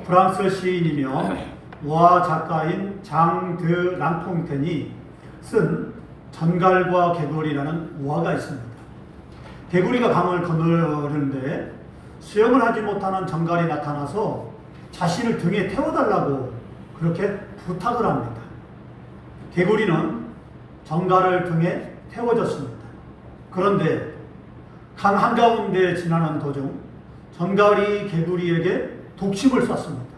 프랑스 시인이며 우화 작가인 장 드 랑퐁텐이 쓴 전갈과 개구리라는 우화가 있습니다. 개구리가 강을 건너는데 수영을 하지 못하는 전갈이 나타나서 자신을 등에 태워달라고 그렇게 부탁을 합니다. 개구리는 전갈을 등에 태워줬습니다. 그런데 강 한가운데 지나는 도중 전갈이 개구리에게 독침을 쐈습니다.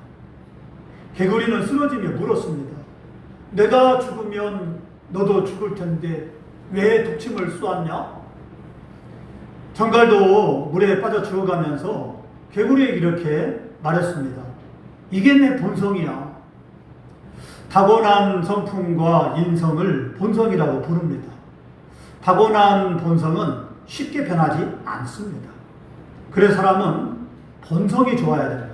개구리는 쓰러지며 물었습니다. 내가 죽으면 너도 죽을 텐데 왜 독침을 쏘았냐? 전갈도 물에 빠져 죽어가면서 개구리에게 이렇게 말했습니다. 이게 내 본성이야. 타고난 성품과 인성을 본성이라고 부릅니다. 타고난 본성은 쉽게 변하지 않습니다. 그래서 사람은 본성이 좋아야 됩니다.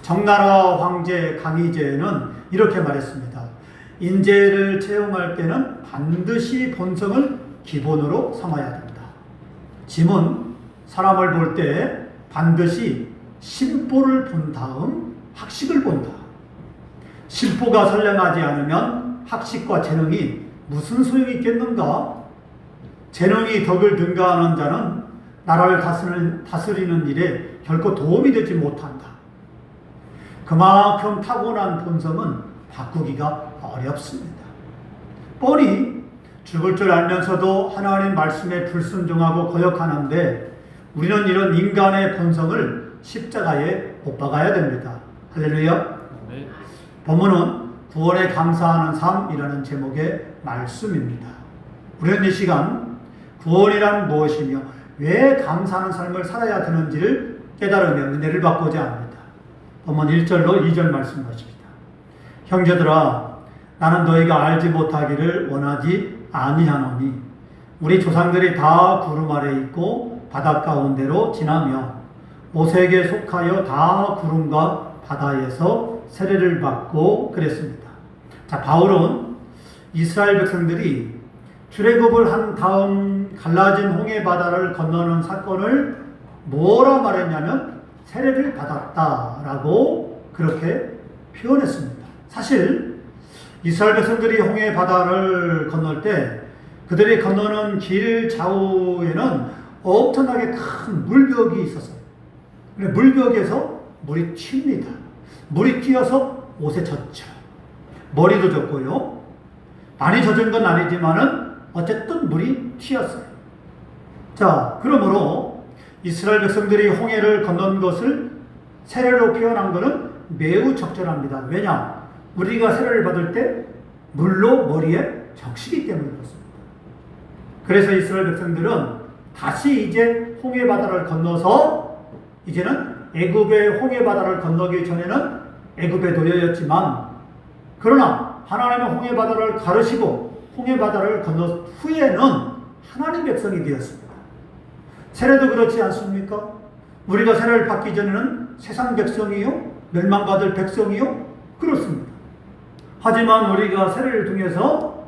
정나라 황제 강희제는 이렇게 말했습니다. 인재를 채용할 때는 반드시 본성을 기본으로 삼아야 된다. 짐은 사람을 볼 때 반드시 심보를 본 다음 학식을 본다. 심보가 선량하지 않으면 학식과 재능이 무슨 소용이 있겠는가? 재능이 덕을 등가하는 자는 나라를 다스리는 일에 결코 도움이 되지 못한다. 그만큼 타고난 본성은 바꾸기가 어렵습니다. 뻔히 죽을 줄 알면서도 하나님 말씀에 불순종하고 거역하는데 우리는 이런 인간의 본성을 십자가에 못 박아야 됩니다. 할렐루야. 네. 본문은 구원에 감사하는 삶이라는 제목의 말씀입니다. 우리는 이 시간 구원이란 무엇이며 왜 감사하는 삶을 살아야 되는지를 깨달으며 은혜를 받고자 합니다. 본문 1절로 2절 말씀하십니다. 형제들아, 나는 너희가 알지 못하기를 원하지 아니하노니 우리 조상들이 다 구름 아래 있고 바다 가운데로 지나며 모세에게 속하여 다 구름과 바다에서 세례를 받고 그랬습니다. 자, 바울은 이스라엘 백성들이 출애굽을 한 다음 갈라진 홍해 바다를 건너는 사건을 뭐라 말했냐면 세례를 받았다라고 그렇게 표현했습니다. 사실 이스라엘 백성들이 홍해 바다를 건널 때 그들이 건너는 길 좌우에는 엄청나게 큰 물벽이 있었어요. 물벽에서 물이 튑니다. 물이 튀어서 옷에 젖죠. 머리도 젖고요. 많이 젖은 건 아니지만은 어쨌든 물이 튀었어요. 자, 그러므로 이스라엘 백성들이 홍해를 건넌 것을 세례로 표현한 것은 매우 적절합니다. 왜냐? 우리가 세례를 받을 때 물로 머리에 적시기 때문에 그렇습니다. 그래서 이스라엘 백성들은 다시 이제 홍해 바다를 건너서 이제는 애굽의 홍해 바다를 건너기 전에는 애굽의 노예였지만 그러나 하나님의 홍해 바다를 가르시고 홍해 바다를 건너 후에는 하나님 백성이 되었습니다. 세례도 그렇지 않습니까? 우리가 세례를 받기 전에는 세상 백성이요? 멸망받을 백성이요? 그렇습니다. 하지만 우리가 세례를 통해서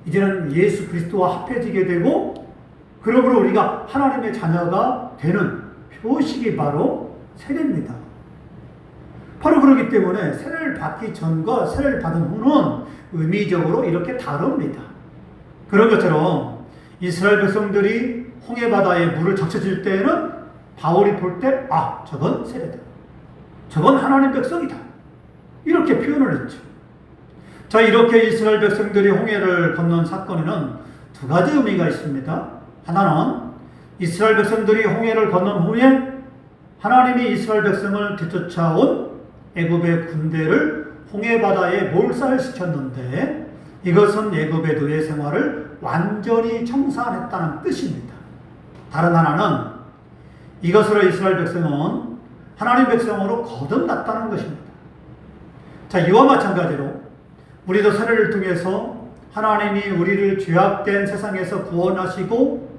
이제는 예수 그리스도와 합해지게 되고 그러므로 우리가 하나님의 자녀가 되는 표식이 바로 세례입니다. 바로 그렇기 때문에 세례를 받기 전과 세례를 받은 후는 의미적으로 이렇게 다릅니다. 그런 것처럼 이스라엘 백성들이 홍해 바다에 물을 적셔질 때에는 바울이 볼 때 저건 세례다. 저건 하나님 백성이다. 이렇게 표현을 했죠. 자, 이렇게 이스라엘 백성들이 홍해를 건넌 사건에는 두 가지 의미가 있습니다. 하나는 이스라엘 백성들이 홍해를 건넌 후에 하나님이 이스라엘 백성을 뒤쫓아온 애굽의 군대를 홍해 바다에 몰살시켰는데 이것은 애굽의 노예 생활을 완전히 청산했다는 뜻입니다. 다른 하나는 이것으로 이스라엘 백성은 하나님 백성으로 거듭났다는 것입니다. 자, 이와 마찬가지로 우리도 세례를 통해서 하나님이 우리를 죄악된 세상에서 구원하시고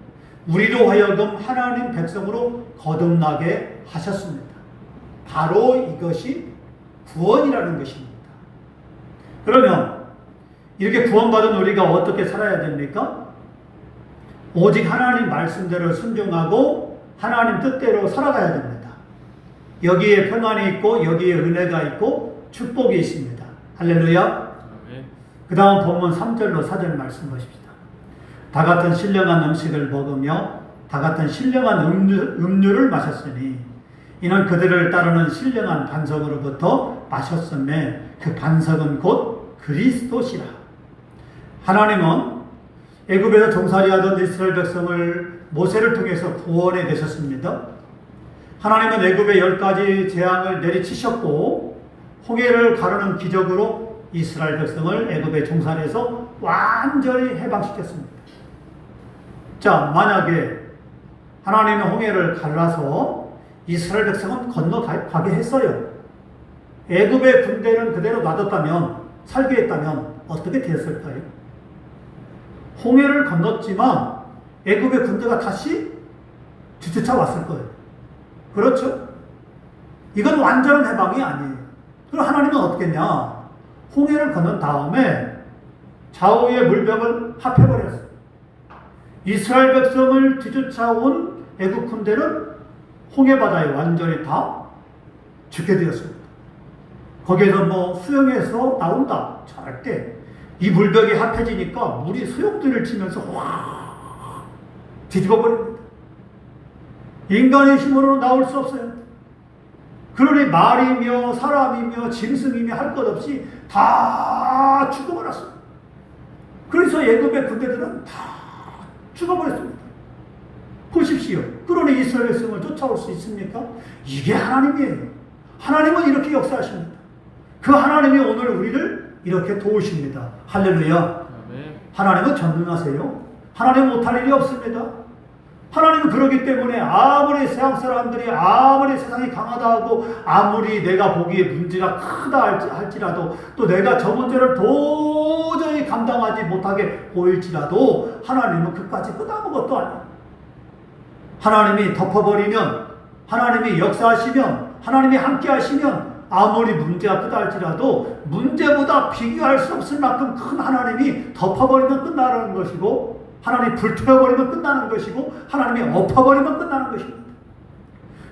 우리로 하여금 하나님 백성으로 거듭나게 하셨습니다. 바로 이것이 구원이라는 것입니다. 그러면 이렇게 구원받은 우리가 어떻게 살아야 됩니까? 오직 하나님 말씀대로 순종하고 하나님 뜻대로 살아가야 됩니다. 여기에 평안이 있고 여기에 은혜가 있고 축복이 있습니다. 할렐루야. 그 다음 본문 3절로 4절 말씀 보십시다. 다 같은 신령한 음식을 먹으며 다 같은 신령한 음료를 마셨으니 이는 그들을 따르는 신령한 반석으로부터 마셨음에 그 반석은 곧 그리스도시라. 하나님은 애굽에서 종살이하던 이스라엘 백성을 모세를 통해서 구원해 내셨습니다. 하나님은 애굽에 10가지 재앙을 내리치셨고 홍해를 가르는 기적으로 이스라엘 백성을 애굽의 종살이에서 완전히 해방시켰습니다. 자, 만약에 하나님의 홍해를 갈라서 이스라엘 백성은 건너가게 했어요. 애굽의 군대는 그대로 놔뒀다면, 살게 했다면 어떻게 되었을까요? 홍해를 건넜지만 애굽의 군대가 다시 뒤쫓아 왔을 거예요. 그렇죠? 이건 완전한 해방이 아니에요. 그럼 하나님은 어떻게 했냐? 홍해를 건넌 다음에 좌우의 물벽을 합해버렸어요. 이스라엘 백성을 뒤쫓아온 애굽 군대는 홍해바다에 완전히 다 죽게 되었습니다. 거기에서 뭐 수영해서 나온다. 절대. 이 물벽이 합해지니까 물이 소용돌이를 치면서 확 뒤집어 버립니다. 인간의 힘으로는 나올 수 없어요. 그러니 말이며 사람이며 짐승이며 할 것 없이 다 죽어버렸습니다. 그래서 애굽의 군대들은 다 죽어버렸습니다. 보십시오. 그러니 이스라엘 백성을 쫓아올 수 있습니까? 이게 하나님이에요. 하나님은 이렇게 역사하십니다. 그 하나님이 오늘 우리를 이렇게 도우십니다. 할렐루야. 하나님은 전능하세요. 하나님은 못할 일이 없습니다. 하나님은 그러기 때문에 아무리 세상 사람들이 아무리 세상이 강하다 하고 아무리 내가 보기에 문제가 크다 할지라도 또 내가 저 문제를 도저히 감당하지 못하게 보일지라도 하나님은 그까지 끝 아무것도 아니에요. 하나님이 덮어버리면, 하나님이 역사하시면, 하나님이 함께 하시면 아무리 문제가 크다 할지라도 문제보다 비교할 수 없을 만큼 큰 하나님이 덮어버리면 끝나는 것이고 하나님이 불태워버리면 끝나는 것이고 하나님이 엎어버리면 끝나는 것입니다.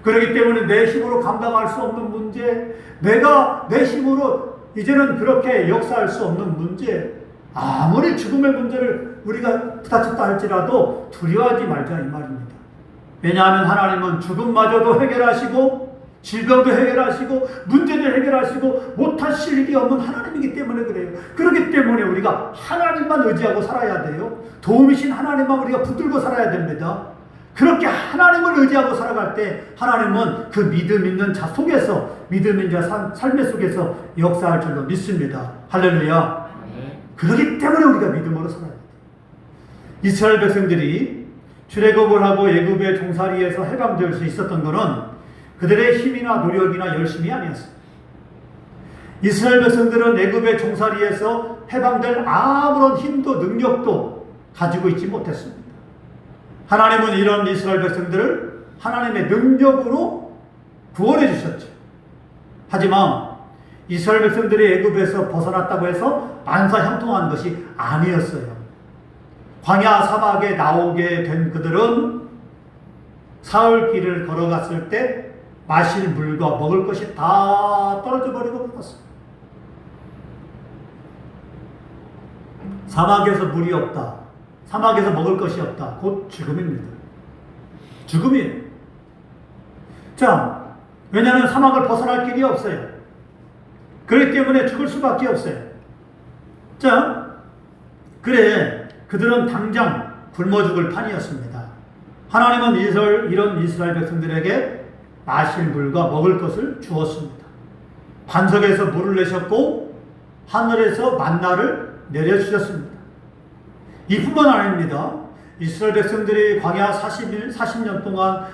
그렇기 때문에 내 힘으로 감당할 수 없는 문제, 내가 내 힘으로 이제는 그렇게 역사할 수 없는 문제, 아무리 죽음의 문제를 우리가 부닥쳤다 할지라도 두려워하지 말자 이 말입니다. 왜냐하면 하나님은 죽음마저도 해결하시고 질병도 해결하시고 문제도 해결하시고 못하실 일이 없는 하나님이기 때문에 그래요. 그렇기 때문에 우리가 하나님만 의지하고 살아야 돼요. 도움이신 하나님만 우리가 붙들고 살아야 됩니다. 그렇게 하나님을 의지하고 살아갈 때 하나님은 그 믿음 있는 자 속에서, 믿음 있는 자 삶의 속에서 역사할 줄로 믿습니다. 할렐루야. 그렇기 때문에 우리가 믿음으로 살아야 돼요. 이스라엘 백성들이 출애굽을 하고 애굽의 종살이에서 해방될 수 있었던 것은 그들의 힘이나 노력이나 열심이 아니었습니다. 이스라엘 백성들은 애굽의 종살이에서 해방될 아무런 힘도 능력도 가지고 있지 못했습니다. 하나님은 이런 이스라엘 백성들을 하나님의 능력으로 구원해 주셨죠. 하지만 이스라엘 백성들이 애굽에서 벗어났다고 해서 만사형통한 것이 아니었어요. 광야 사막에 나오게 된 그들은 사흘 길을 걸어갔을 때 마실 물과 먹을 것이 다 떨어져 버리고 말았어요. 사막에서 물이 없다. 사막에서 먹을 것이 없다. 곧 죽음입니다. 죽음이에요. 자, 왜냐하면 사막을 벗어날 길이 없어요. 그렇기 때문에 죽을 수밖에 없어요. 자, 그래 그들은 당장 굶어 죽을 판이었습니다. 하나님은 이런 이스라엘 백성들에게 마실 물과 먹을 것을 주었습니다. 반석에서 물을 내셨고 하늘에서 만나를 내려주셨습니다. 이뿐만 아닙니다. 이스라엘 백성들이 광야 40년 동안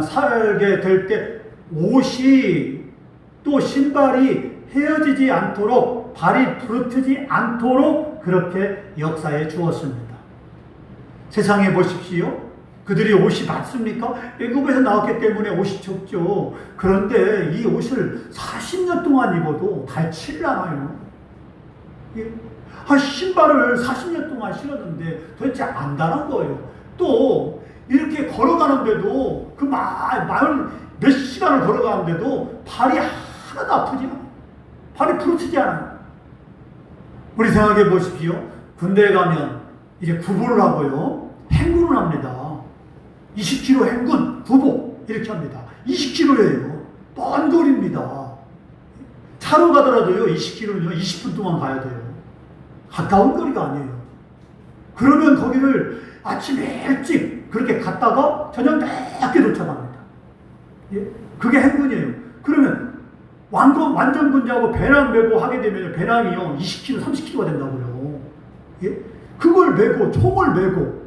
살게 될 때 옷이 또 신발이 헤어지지 않도록 발이 부르트지 않도록 그렇게 역사해 주었습니다. 세상에 보십시오. 그들이 옷이 많습니까? 애굽에서 나왔기 때문에 옷이 적죠. 그런데 이 옷을 40년 동안 입어도 닳지를 않아요. 신발을 40년 동안 신었는데 도대체 안 닳은 거예요. 또 이렇게 걸어가는데도 그 마을 몇 시간을 걸어가는데도 발이 하나도 아프지 않아요. 발이 부러지지 않아요. 우리 생각해 보십시오. 군대에 가면 이제 구보를 하고요. 행군을 합니다. 20km 행군, 구보 이렇게 합니다. 20km예요. 먼 거리입니다. 차로 가더라도요. 20km는요. 20분 동안 가야 돼요. 가까운 거리가 아니에요. 그러면 거기를 아침 일찍 그렇게 갔다가 저녁 늦게 도착합니다. 예? 그게 행군이에요. 그러면 완전 군자하고 배낭 메고 하게 되면 배낭이요 20kg, 30kg가 된다고요. 예? 그걸 메고 총을 메고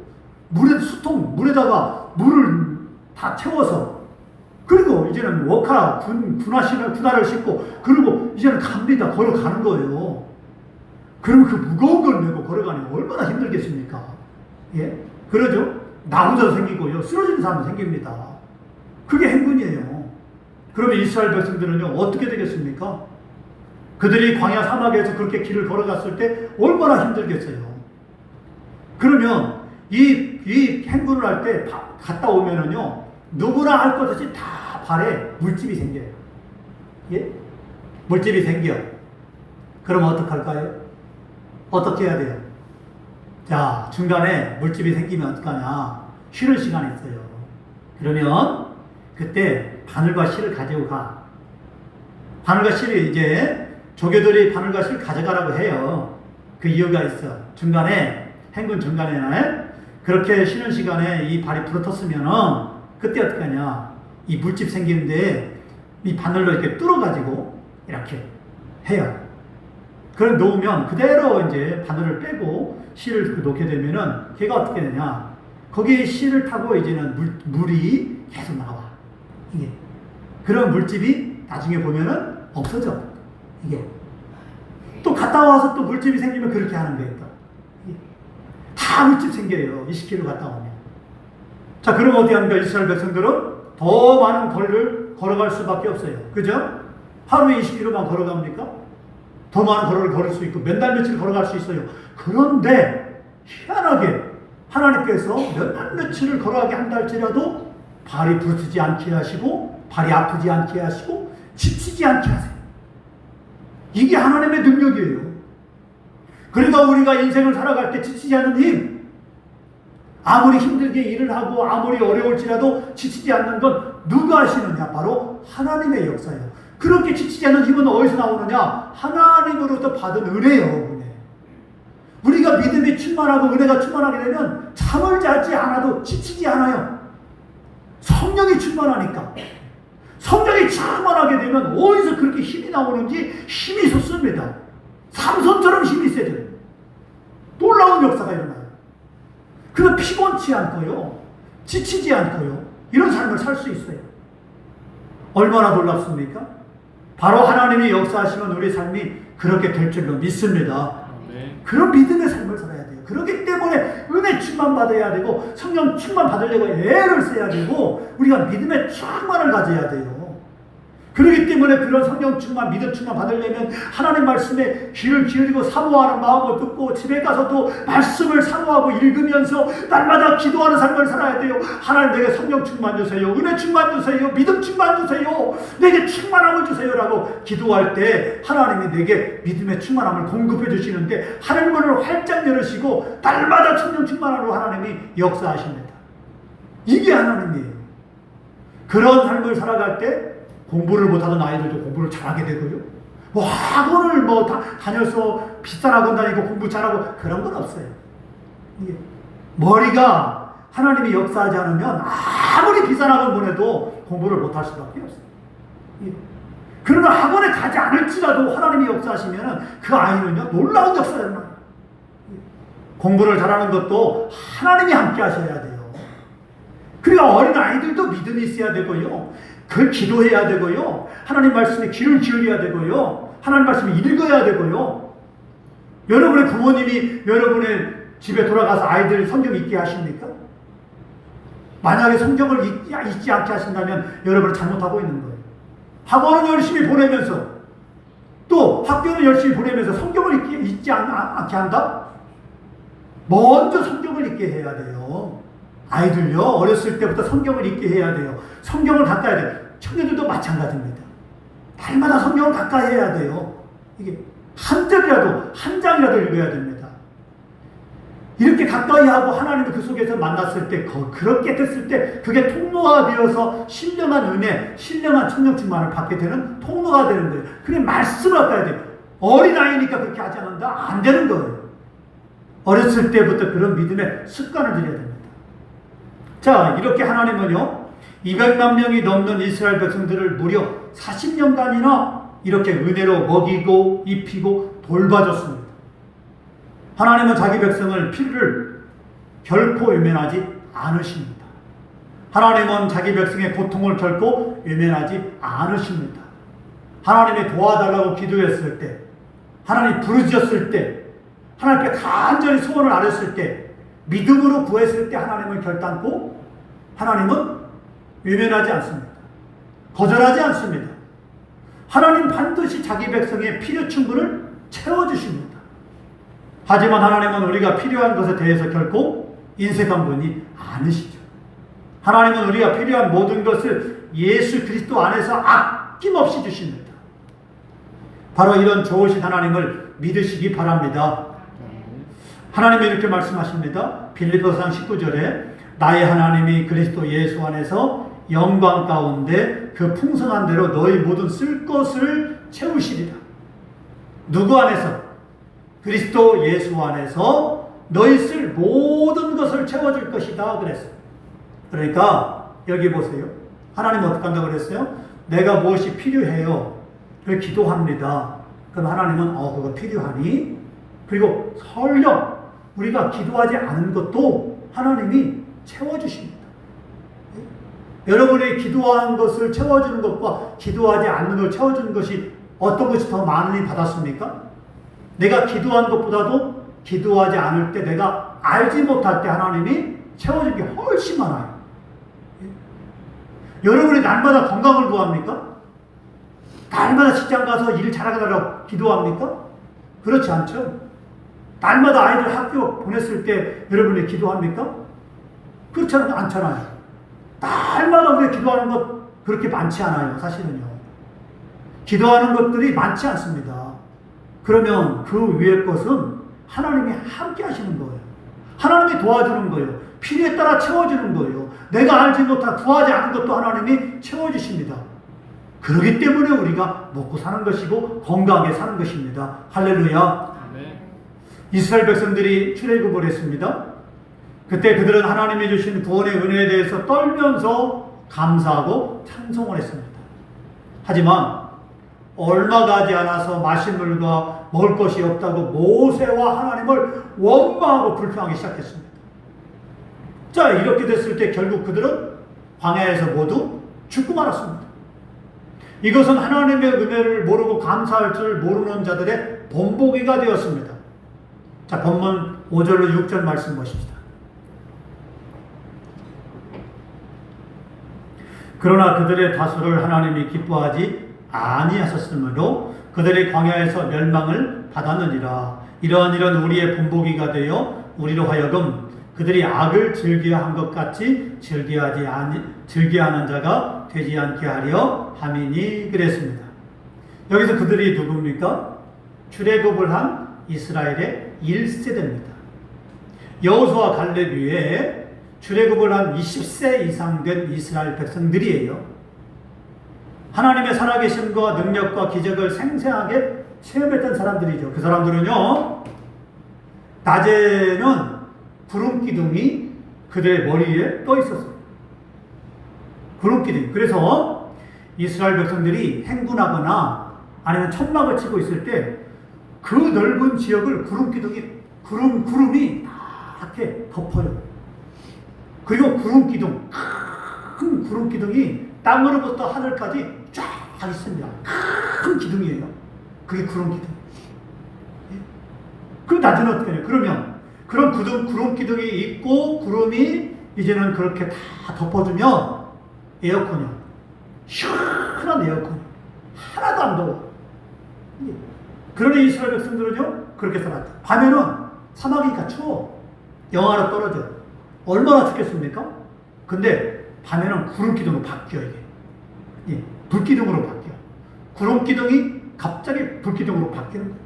물에다가 물을 다 채워서 그리고 이제는 군화를 신고 그리고 이제는 갑니다. 걸어가는 거예요. 그러면 그 무거운 걸 메고 걸어가니 얼마나 힘들겠습니까? 예? 그러죠? 나무도 생기고요. 쓰러지는 사람도 생깁니다. 그게 행군이에요. 그러면 이스라엘 백성들은요, 어떻게 되겠습니까? 그들이 광야 사막에서 그렇게 길을 걸어갔을 때 얼마나 힘들겠어요. 그러면 이 행군을 할 때 갔다 오면은요, 누구나 알 것 없이 다 발에 물집이 생겨요. 예? 물집이 생겨. 그럼 어떡할까요? 어떻게 해야 돼요? 자, 중간에 물집이 생기면 어떡하냐? 쉬는 시간이 있어요. 그러면 그때 바늘과 실을 가지고 가. 바늘과 실이 이제 조교들이 바늘과 실 가져가라고 해요. 그 이유가 있어. 중간에 행군 중간에는 그렇게 쉬는 시간에 이 발이 부러졌으면은 그때 어떻게 하냐? 이 물집 생기는데 이 바늘로 이렇게 뚫어가지고 이렇게 해요. 그걸 놓으면 그대로 이제 바늘을 빼고 실을 놓게 되면은 걔가 어떻게 되냐? 거기에 실을 타고 이제는 물이 계속 나와. 이게. 그런 물집이 나중에 보면은 없어져. 이게. 또 갔다 와서 또 물집이 생기면 그렇게 하는 거예요. 다 물집 생겨요. 20km 갔다 오면. 자, 그럼 어떻게 합니까? 이스라엘 백성들은 더 많은 거리를 걸어갈 수밖에 없어요. 그죠? 하루에 20km만 걸어갑니까? 더 많은 거리를 걸을 수 있고 몇 달 며칠 걸어갈 수 있어요. 그런데 희한하게 하나님께서 몇 날 며칠을 걸어가게 한달지라도 발이 부러지지 않게 하시고 발이 아프지 않게 하시고 지치지 않게 하세요. 이게 하나님의 능력이에요. 그러니까 우리가 인생을 살아갈 때 지치지 않는 힘, 아무리 힘들게 일을 하고 아무리 어려울지라도 지치지 않는 건 누가 하시느냐? 바로 하나님의 역사예요. 그렇게 지치지 않는 힘은 어디서 나오느냐? 하나님으로부터 받은 은혜예요. 은혜. 우리가 믿음이 충만하고 은혜가 충만하게 되면 잠을 자지 않아도 지치지 않아요. 성령이 충만하니까. 성령이 충만하게 되면 어디서 그렇게 힘이 나오는지 힘이 솟습니다. 삼손처럼 힘이 세져요. 놀라운 역사가 일어나요. 그래서 피곤치 않고요. 지치지 않고요. 이런 삶을 살 수 있어요. 얼마나 놀랍습니까? 바로 하나님이 역사하시면 우리 삶이 그렇게 될 줄로 믿습니다. 그런 믿음의 삶을 살아야 돼요. 그렇기 때문에 은혜 충만 받아야 되고 성령 충만 받으려고 애를 써야 되고 우리가 믿음의 충만을 가져야 돼요. 그렇기 때문에 그런 성령 충만, 믿음 충만 받으려면 하나님 말씀에 귀를 기울이고 사모하는 마음을 듣고 집에 가서도 말씀을 사모하고 읽으면서 날마다 기도하는 삶을 살아야 돼요. 하나님 내게 성령 충만 주세요. 은혜 충만 주세요. 믿음 충만 주세요. 내게 충만함을 주세요라고 기도할 때 하나님이 내게 믿음의 충만함을 공급해 주시는데 하늘문을 활짝 열으시고 날마다 성령 충만함으로 하나님이 역사하십니다. 이게 하나님이에요. 그런 삶을 살아갈 때 공부를 못하던 아이들도 공부를 잘하게 되고요. 뭐 학원을 다녀서 비싼 학원 다니고 공부 잘하고 그런 건 없어요. 이게 머리가 하나님이 역사하지 않으면 아무리 비싼 학원 보내도 공부를 못할 수밖에 없어요. 그러나 학원에 가지 않을지라도 하나님이 역사하시면 그 아이는요 놀라운 역사가 일어나요. 공부를 잘하는 것도 하나님이 함께 하셔야 돼요. 그러니까 어린 아이들도 믿음이 있어야 되고요. 그걸 기도해야 되고요. 하나님 말씀에 귀를 기울여야 되고요. 하나님 말씀을 읽어야 되고요. 여러분의 부모님이 여러분의 집에 돌아가서 아이들 성경 읽게 하십니까? 만약에 성경을 읽지 않게 하신다면 여러분은 잘못하고 있는 거예요. 학원은 열심히 보내면서 또 학교는 열심히 보내면서 성경을 읽지 않게 한다? 먼저 성경을 읽게 해야 돼요. 아이들요 어렸을 때부터 성경을 읽게 해야 돼요. 성경을 갖다 해야 돼요. 청년들도 마찬가지입니다. 날마다 성경을 가까이 해야 돼요. 이게 한 절이라도, 한 장이라도 읽어야 됩니다. 이렇게 가까이 하고 하나님을 그 속에서 만났을 때, 그렇게 됐을 때, 그게 통로가 되어서 신령한 은혜, 신령한 청년 충만을 받게 되는 통로가 되는 거예요. 그게 말씀을 가까이 돼요. 어린아이니까 그렇게 하지 않는다? 안 되는 거예요. 어렸을 때부터 그런 믿음의 습관을 들여야 됩니다. 자, 이렇게 하나님은요, 200만 명이 넘는 이스라엘 백성들을 무려 40년간이나 이렇게 은혜로 먹이고 입히고 돌봐줬습니다. 하나님은 자기 백성을 피를 결코 외면하지 않으십니다. 하나님은 자기 백성의 고통을 결코 외면하지 않으십니다. 하나님이 도와달라고 기도했을 때, 하나님 부르짖었을 때, 하나님 앞에 간절히 소원을 아뢰었을 때, 믿음으로 구했을 때 하나님을 결단코 하나님은 외면하지 않습니다. 거절하지 않습니다. 하나님 반드시 자기 백성의 필요 충분을 채워주십니다. 하지만 하나님은 우리가 필요한 것에 대해서 결코 인색한 분이 아니시죠. 하나님은 우리가 필요한 모든 것을 예수 그리스도 안에서 아낌없이 주십니다. 바로 이런 좋으신 하나님을 믿으시기 바랍니다. 하나님이 이렇게 말씀하십니다. 빌립보서 19절에 나의 하나님이 그리스도 예수 안에서 영광 가운데 그 풍성한 대로 너희 모든 쓸 것을 채우시리라. 누구 안에서? 그리스도 예수 안에서 너희 쓸 모든 것을 채워줄 것이다 그랬어요. 그러니까 여기 보세요. 하나님 어떻게 한다고 그랬어요? 내가 무엇이 필요해요? 그걸 기도합니다. 그럼 하나님은 그거 필요하니? 그리고 설령 우리가 기도하지 않은 것도 하나님이 채워주십니다. 여러분이 기도한 것을 채워주는 것과 기도하지 않는 걸 채워주는 것이 어떤 것이 더 많이 받았습니까? 내가 기도한 것보다도 기도하지 않을 때, 내가 알지 못할 때 하나님이 채워준 게 훨씬 많아요. 여러분이 날마다 건강을 구합니까? 날마다 직장 가서 일 잘하게 달라고 기도합니까? 그렇지 않죠? 날마다 아이들 학교 보냈을 때 여러분이 기도합니까? 그렇지 않잖아요. 날마다 우리가 기도하는 것 그렇게 많지 않아요. 사실은요. 기도하는 것들이 많지 않습니다. 그러면 그 위의 것은 하나님이 함께 하시는 거예요. 하나님이 도와주는 거예요. 필요에 따라 채워주는 거예요. 내가 알지 못한 구하지 않은 것도 하나님이 채워주십니다. 그렇기 때문에 우리가 먹고 사는 것이고 건강하게 사는 것입니다. 할렐루야. 이스라엘 백성들이 출애굽을 했습니다. 그때 그들은 하나님이 주신 구원의 은혜에 대해서 떨면서 감사하고 찬송을 했습니다. 하지만 얼마 가지 않아서 마실 물과 먹을 것이 없다고 모세와 하나님을 원망하고 불평하기 시작했습니다. 자, 이렇게 됐을 때 결국 그들은 광야에서 모두 죽고 말았습니다. 이것은 하나님의 은혜를 모르고 감사할 줄 모르는 자들의 본보기가 되었습니다. 자, 본문 5절로 6절 말씀 보십시다. 그러나 그들의 다수를 하나님이 기뻐하지 아니하셨으므로 그들의 광야에서 멸망을 받았느니라. 이러한 우리의 본보기가 되어 우리로 하여금 그들이 악을 즐겨한 것 같이 즐겨하는 자가 되지 않게 하려 함이니 그랬습니다. 여기서 그들이 누굽니까? 출애굽을 한 이스라엘의 1세대입니다. 여호수아 갈렙 위에 출애굽을 한 20세 이상 된 이스라엘 백성들이에요. 하나님의 살아계심과 능력과 기적을 생생하게 체험했던 사람들이죠. 그 사람들은요, 낮에는 구름 기둥이 그들의 머리 위에 떠 있었어요. 구름 기둥. 그래서 이스라엘 백성들이 행군하거나 아니면 천막을 치고 있을 때 그 넓은 지역을 구름이 이렇게 덮어요. 그리고 큰 구름 기둥이 땅으로부터 하늘까지 쫙 있습니다. 큰 기둥이에요. 그게 구름 기둥. 그럼 낮에는 어떻게 해요? 그러면 그런 구름 기둥이 있고 구름이 이제는 그렇게 다 덮어주면 에어컨이요. 시원한 에어컨. 하나도 안 더워. 그러니 이스라엘 백성들은요, 그렇게 살았죠. 밤에는 사막이니까 추워. 영하로 떨어져요. 얼마나 춥겠습니까? 근데 밤에는 구름 기둥으로 바뀌어요, 이게. 예, 불기둥으로 바뀌어. 구름기둥이 갑자기 불기둥으로 바뀌는 거예요.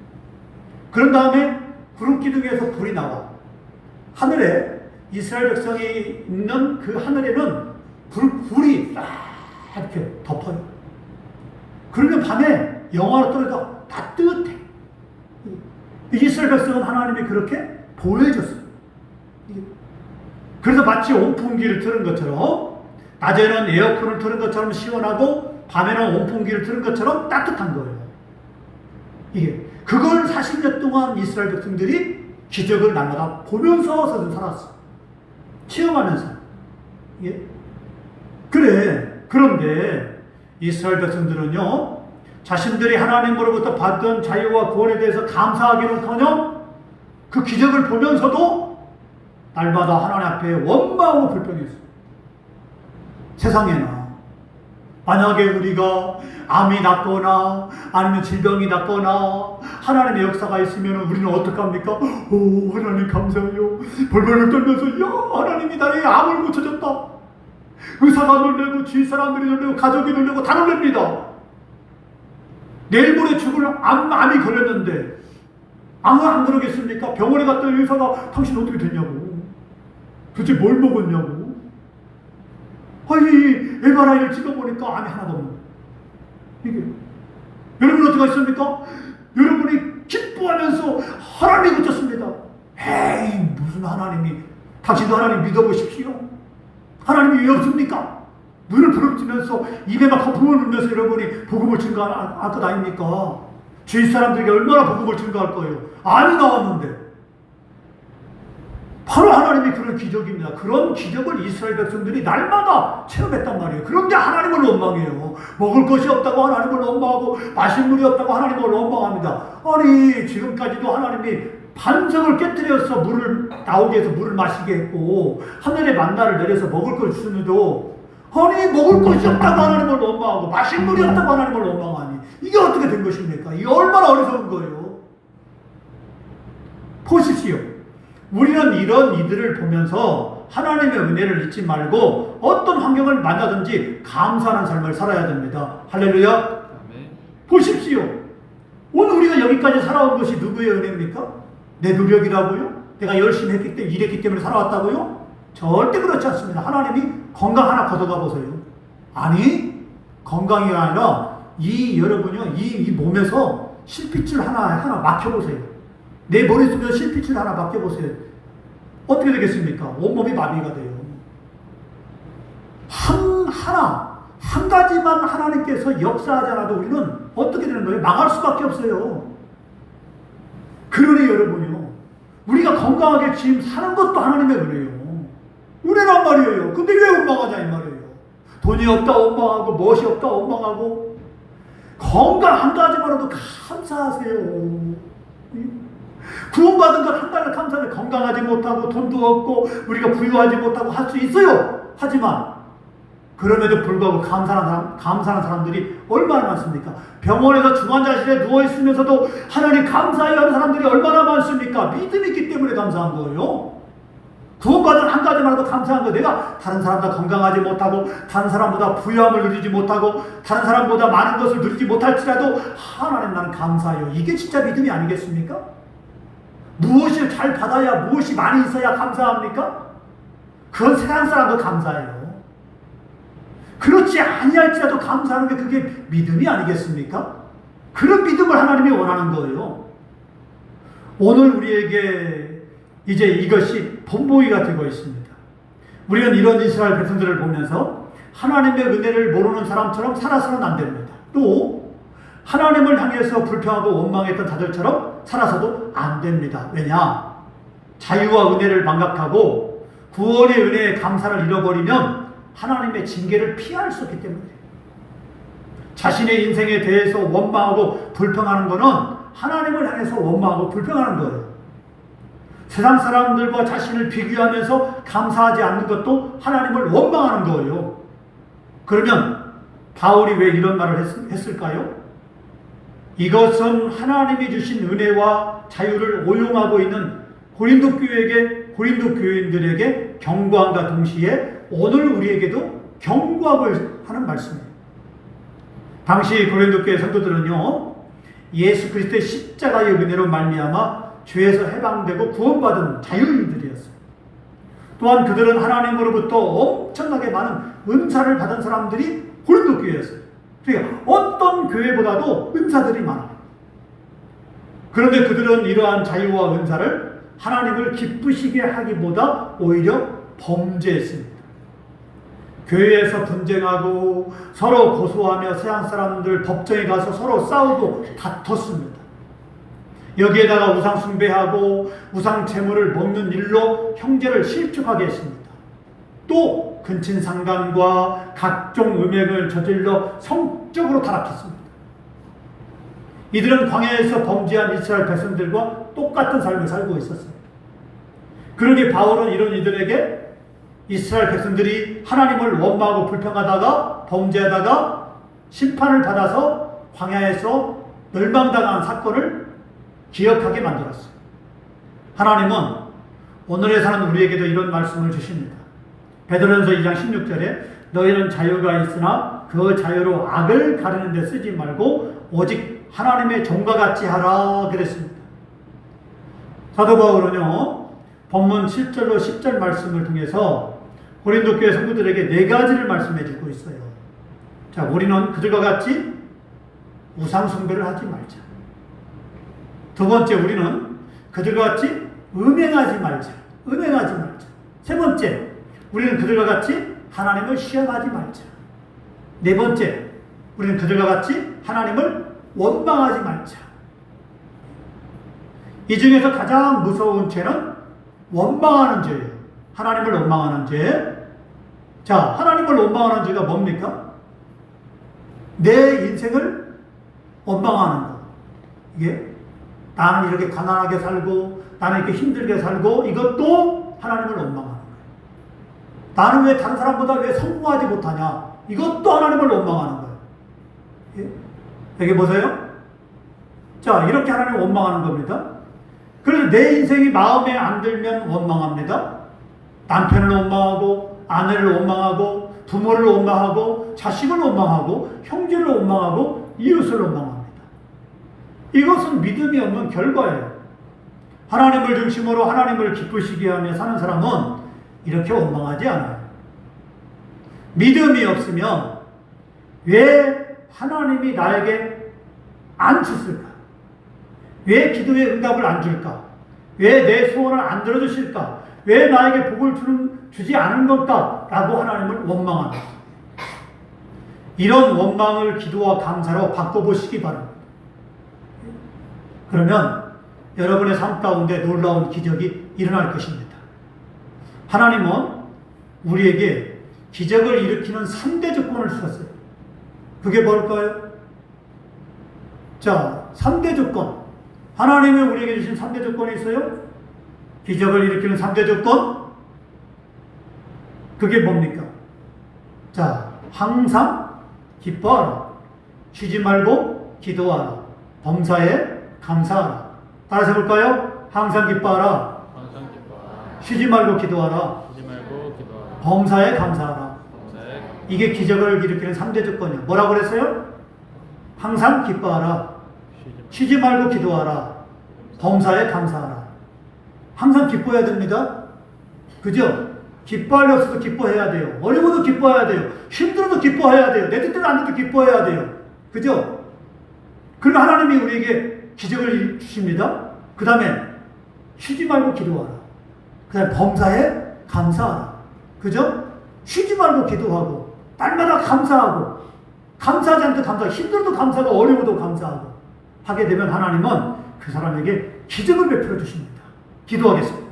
그런 다음에 구름기둥에서 불이 나와. 하늘에 이스라엘 백성이 있는 그 하늘에는 불이 싹 이렇게 덮어요. 그러면 밤에 영화로 떨어져 따뜻해. 이스라엘 백성은 하나님이 그렇게 보호해줬어요. 그래서 마치 온풍기를 틀은 것처럼, 낮에는 에어컨을 틀은 것처럼 시원하고 밤에는 온풍기를 틀은 것처럼 따뜻한 거예요. 그걸 40년 동안 이스라엘 백성들이 기적을 날마다 보면서 살았어. 체험하면서. 그런데 이스라엘 백성들은요, 자신들이 하나님으로부터 받던 자유와 구원에 대해서 감사하기는커녕 그 기적을 보면서도 날마다 하나님 앞에 원망하고 불평했어요. 세상에나 만약에 우리가 암이 낫거나 아니면 질병이 낫거나 하나님의 역사가 있으면 우리는 어떡합니까? 오, 하나님 감사해요. 벌벌 떨면서, 야, 하나님이 나의 암을 고쳐줬다. 의사가 놀래고 주위 사람들이 놀래고 가족이 놀래고 다 놀랍니다. 내일 모레 죽을 암이 걸렸는데 안 그러겠습니까? 병원에 갔더니 의사가 당신 어떻게 됐냐고, 도대체 뭘 먹었냐고. 아니, MRI를 찍어보니까 암이 하나도 없는. 여러분 어떻게 하십니까? 여러분이 기뻐하면서 하나님이 고쳤습니다. 에이, 무슨 하나님이, 당신도 하나님 믿어보십시오. 하나님이 왜 없습니까? 눈을 부릅뜨면서 입에 막 거품을 불면서 여러분이 복음을 증거할 것 아닙니까? 주위 사람들에게 얼마나 복음을 증거할 거예요. 암이 나왔는데. 바로 하나님이 그런 기적입니다. 그런 기적을 이스라엘 백성들이 날마다 체험했단 말이에요. 그런데 하나님을 원망해요. 먹을 것이 없다고 하나님을 원망하고 마실 물이 없다고 하나님을 원망합니다. 아니, 지금까지도 하나님이 반석을 깨뜨려서 물을 나오게 해서 물을 마시게 했고 하늘에 만나를 내려서 먹을 걸 주는데도, 아니, 먹을 것이 없다고 하나님을 원망하고 마실 물이 없다고 하나님을 원망하니 이게 어떻게 된 것입니까? 이게 얼마나 어리석은 거예요. 보십시오. 우리는 이런 이들을 보면서 하나님의 은혜를 잊지 말고 어떤 환경을 만나든지 감사하는 삶을 살아야 됩니다. 할렐루야. 아멘. 보십시오. 오늘 우리가 여기까지 살아온 것이 누구의 은혜입니까? 내 노력이라고요? 내가 열심히 했기 때문에, 일했기 때문에 살아왔다고요? 절대 그렇지 않습니다. 하나님이 건강 하나 걷어가 보세요. 아니, 건강이 아니라 여러분이요, 이 몸에서 실핏줄 하나 막혀보세요. 내 머릿속에 실핏줄 하나 맡겨보세요. 어떻게 되겠습니까? 온몸이 마비가 돼요. 한 가지만 하나님께서 역사하지 않아도 우리는 어떻게 되는 거예요? 망할 수밖에 없어요. 그러니 여러분이요, 우리가 건강하게 지금 사는 것도 하나님의 은혜예요. 은혜란 말이에요. 근데 왜 원망하냐 이 말이에요. 돈이 없다 원망하고 멋이 없다 원망하고, 건강 한 가지만으로도 감사하세요. 구원받은 것 한 가지 감사하는데 건강하지 못하고 돈도 없고 우리가 부유하지 못하고 할 수 있어요. 하지만 그럼에도 불구하고 감사하는 사람들이 얼마나 많습니까? 병원에서 중환자실에 누워있으면서도 하나님 감사해요 하는 사람들이 얼마나 많습니까? 믿음이 있기 때문에 감사한 거예요. 구원받은 한 가지만으로도 감사한 거예요. 내가 다른 사람보다 건강하지 못하고 다른 사람보다 부유함을 누리지 못하고 다른 사람보다 많은 것을 누리지 못할지라도 하나님 나는 감사해요. 이게 진짜 믿음이 아니겠습니까? 무엇을 잘 받아야, 무엇이 많이 있어야 감사합니까? 그건 세상 사람도 감사해요. 그렇지 아니할지라도 감사하는 게 그게 믿음이 아니겠습니까? 그런 믿음을 하나님이 원하는 거예요. 오늘 우리에게 이제 이것이 본보기가 되고 있습니다. 우리는 이런 이스라엘 백성들을 보면서 하나님의 은혜를 모르는 사람처럼 살아서는 안 됩니다. 또 하나님을 향해서 불평하고 원망했던 자들처럼 살아서도 안 됩니다. 왜냐? 자유와 은혜를 망각하고 구원의 은혜에 감사를 잃어버리면 하나님의 징계를 피할 수 없기 때문에, 자신의 인생에 대해서 원망하고 불평하는 것은 하나님을 향해서 원망하고 불평하는 거예요. 세상 사람들과 자신을 비교하면서 감사하지 않는 것도 하나님을 원망하는 거예요. 그러면 바울이 왜 이런 말을 했을까요? 이것은 하나님이 주신 은혜와 자유를 오용하고 있는 고린도 교인들에게 경고함과 동시에 오늘 우리에게도 경고하고 하는 말씀이에요. 당시 고린도 교회 성도들은요, 예수 그리스도의 십자가의 은혜로 말미암아 죄에서 해방되고 구원받은 자유인들이었어요. 또한 그들은 하나님으로부터 엄청나게 많은 은사를 받은 사람들이 고린도 교회였어요. 그러니까 어떤 교회보다도 은사들이 많아요. 그런데 그들은 이러한 자유와 은사를 하나님을 기쁘시게 하기보다 오히려 범죄했습니다. 교회에서 분쟁하고 서로 고소하며 세상 사람들 법정에 가서 서로 싸우고 다퉜습니다. 여기에다가 우상 숭배하고 우상 제물을 먹는 일로 형제를 실족하게 했습니다. 또 근친상간과 각종 음행을 저질러 성적으로 타락했습니다. 이들은 광야에서 범죄한 이스라엘 백성들과 똑같은 삶을 살고 있었어요. 그러기에 바울은 이런 이들에게 이스라엘 백성들이 하나님을 원망하고 불평하다가 범죄하다가 심판을 받아서 광야에서 멸망당한 사건을 기억하게 만들었어요. 하나님은 오늘에 사는 우리에게도 이런 말씀을 주십니다. 베드로전서 2장 16절에 너희는 자유가 있으나 그 자유로 악을 가르는 데 쓰지 말고 오직 하나님의 종과 같이 하라 그랬습니다. 사도 바울은요, 본문 7절로 10절 말씀을 통해서 고린도 교회 성도들에게 4가지를 말씀해 주고 있어요. 자, 우리는 그들과 같이 우상 숭배를 하지 말자. 두 번째, 우리는 그들과 같이 음행하지 말자. 음행하지 말자. 세 번째, 우리는 그들과 같이 하나님을 시험하지 말자. 네 번째, 우리는 그들과 같이 하나님을 원망하지 말자. 이 중에서 가장 무서운 죄는 원망하는 죄예요. 하나님을 원망하는 죄. 자, 하나님을 원망하는 죄가 뭡니까? 내 인생을 원망하는 거. 이게 나는 이렇게 가난하게 살고 나는 이렇게 힘들게 살고 이것도 하나님을 원망하는 거예요. 나는 왜 다른 사람보다 왜 성공하지 못하냐? 이것도 하나님을 원망하는 거예요. 예? 여기 보세요. 자, 이렇게 하나님을 원망하는 겁니다. 그래서 내 인생이 마음에 안 들면 원망합니다. 남편을 원망하고 아내를 원망하고 부모를 원망하고 자식을 원망하고 형제를 원망하고 이웃을 원망합니다. 이것은 믿음이 없는 결과예요. 하나님을 중심으로 하나님을 기쁘시게 하며 사는 사람은 이렇게 원망하지 않아요. 믿음이 없으면 왜 하나님이 나에게 안 주실까? 왜 기도의 응답을 안 줄까? 왜 내 소원을 안 들어주실까? 왜 나에게 복을 주지 않은 걸까? 라고 하나님을 원망합니다. 이런 원망을 기도와 감사로 바꿔보시기 바랍니다. 그러면 여러분의 삶 가운데 놀라운 기적이 일어날 것입니다. 하나님은 우리에게 기적을 일으키는 3대 조건을 주셨어요. 그게 뭘까요? 자, 3대 조건. 하나님이 우리에게 주신 3대 조건이 있어요. 기적을 일으키는 3대 조건. 그게 뭡니까? 자, 항상 기뻐하라. 쉬지 말고 기도하라. 범사에 감사하라. 따라서 해볼까요? 항상 기뻐하라. 쉬지 말고 기도하라. 범사에 감사하라. 이게 기적을 일으키는 3대 조건이에요. 뭐라고 그랬어요? 항상 기뻐하라. 쉬지 말고 기도하라. 범사에 감사하라. 항상 기뻐해야 됩니다. 그죠? 기뻐할 리 없어도 기뻐해야 돼요. 어려워도 기뻐해야 돼요. 힘들어도 기뻐해야 돼요. 내 뜻대로 안 돼도 기뻐해야 돼요. 그죠? 그러면 하나님이 우리에게 기적을 주십니다. 그 다음에 쉬지 말고 기도하라. 그 다음에 범사에 감사하라. 그죠? 쉬지 말고 기도하고 날마다 감사하고 감사하지 않도 감사하고 힘들어도 감사하고 어려워도 감사하고 하게 되면 하나님은 그 사람에게 기적을 베풀어 주십니다. 기도하겠습니다.